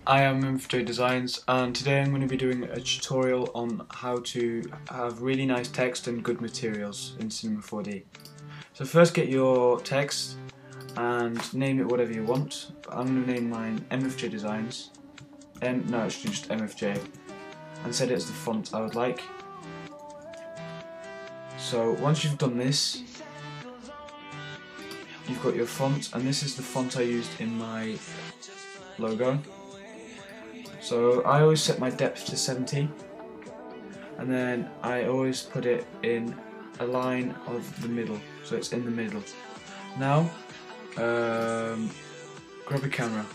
I am MFJdesigns, and today I'm going to be doing a tutorial on how to have really nice text and good materials in Cinema 4D. So first get your text and name it whatever you want. I'm going to name mine MFJdesigns, no actually just MFJ, and set it as the font I would like. So once you've done this, you've got your font, and this is the font I used in my logo. So I always set my depth to 70, and then I always put it in a line of the middle, so it's in the middle. Now grab a camera.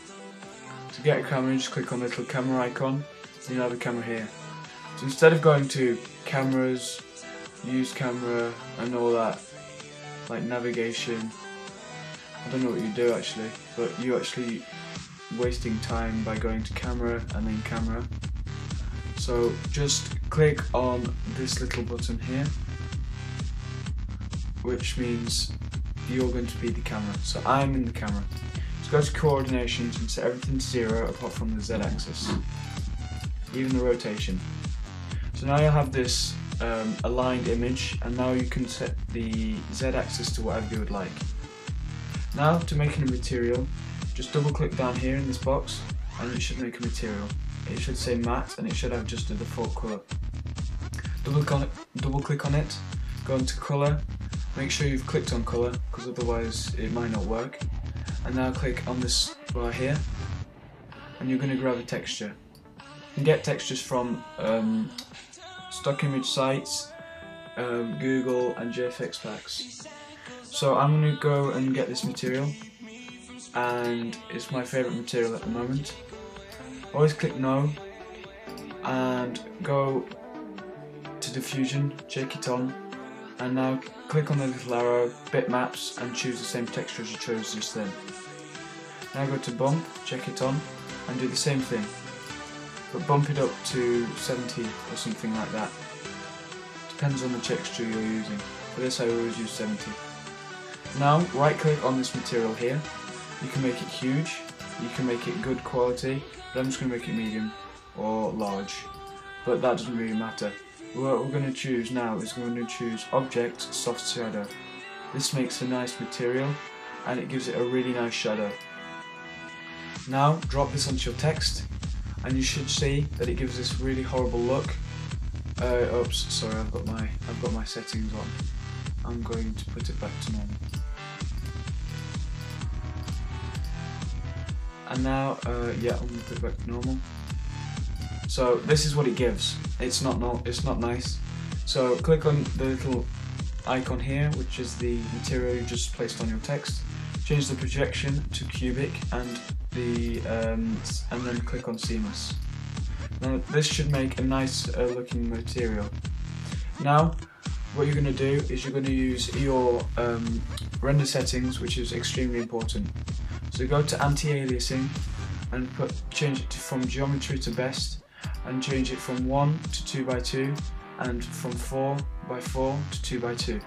To get a camera, just click on the little camera icon, and you'll have a camera here. So instead of going to cameras, use camera and all that, like navigation, I don't know what you do actually, but you actually wasting time by going to camera and then camera. So just click on this little button here, which means you're going to be the camera. So I'm in the camera. So go to coordinations and set everything to 0 apart from the Z axis, even the rotation. So now you'll have this aligned image, and now you can set the Z axis to whatever you would like. Now to making a material, just double click down here in this box and it should make a material. It should say matte and it should have just a default colour. Double click on it, go into colour, make sure you've clicked on colour because otherwise it might not work. And now click on this bar here and you're going to grab a texture. You can get textures from stock image sites, Google and JFX packs. So I'm going to go and get this material, and it's my favourite material at the moment. Always click no and go to diffusion, check it on, and now click on the little arrow, bitmaps, and choose the same texture as you chose just then. Now go to bump, check it on, and do the same thing, but bump it up to 70 or something like that. Depends on the texture you're using. For this I always use 70. Now right click on this material here. You can make it huge, you can make it good quality, but I'm just going to make it medium or large, but that doesn't really matter. What we're going to choose now is we're going to choose Object Soft Shadow. This makes a nice material and it gives it a really nice shadow. Now drop this onto your text and you should see that it gives this really horrible look. Oops, sorry, I've got my settings on. I'm going to put it back to normal. And now, yeah, I'm going to put it back to normal. So this is what it gives. It's not nice. So click on the little icon here, which is the material you just placed on your text. Change the projection to cubic and then click on seamless. Now this should make a nice looking material. Now what you're going to do is you're going to use your render settings, which is extremely important. So go to anti-aliasing and change it from geometry to best, and change it from 1 to 2 by 2 and from 4 by 4 to 2 by 2.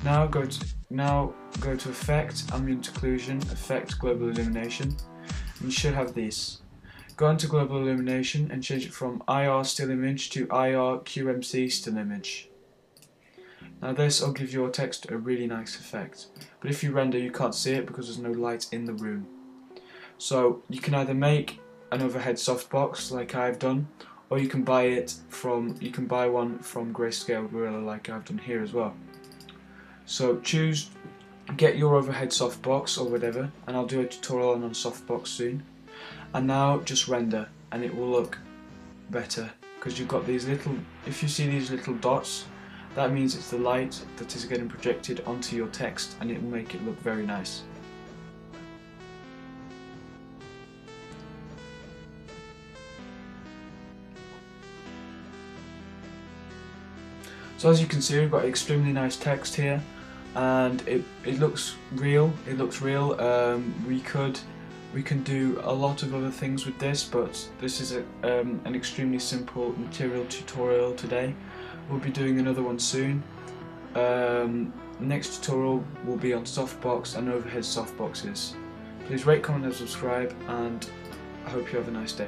Now go to Effect, Ambient Occlusion, Effect, Global Illumination, and you should have these. Go into Global Illumination and change it from IR Still Image to IR QMC Still Image. Now this will give your text a really nice effect, but if you render you can't see it because there's no light in the room. So you can either make an overhead softbox like I've done, or you can buy one from Grayscale Gorilla like I've done here as well. So get your overhead softbox or whatever, and I'll do a tutorial on softbox soon. And now just render and it will look better because you've got these little, if you see these little dots, that means it's the light that is getting projected onto your text, and it will make it look very nice. So as you can see, we've got extremely nice text here, and it looks real. We can do a lot of other things with this, but this is an extremely simple material tutorial today. We'll be doing another one soon. Next tutorial will be on softbox and overhead softboxes. Please rate, comment and subscribe, and I hope you have a nice day.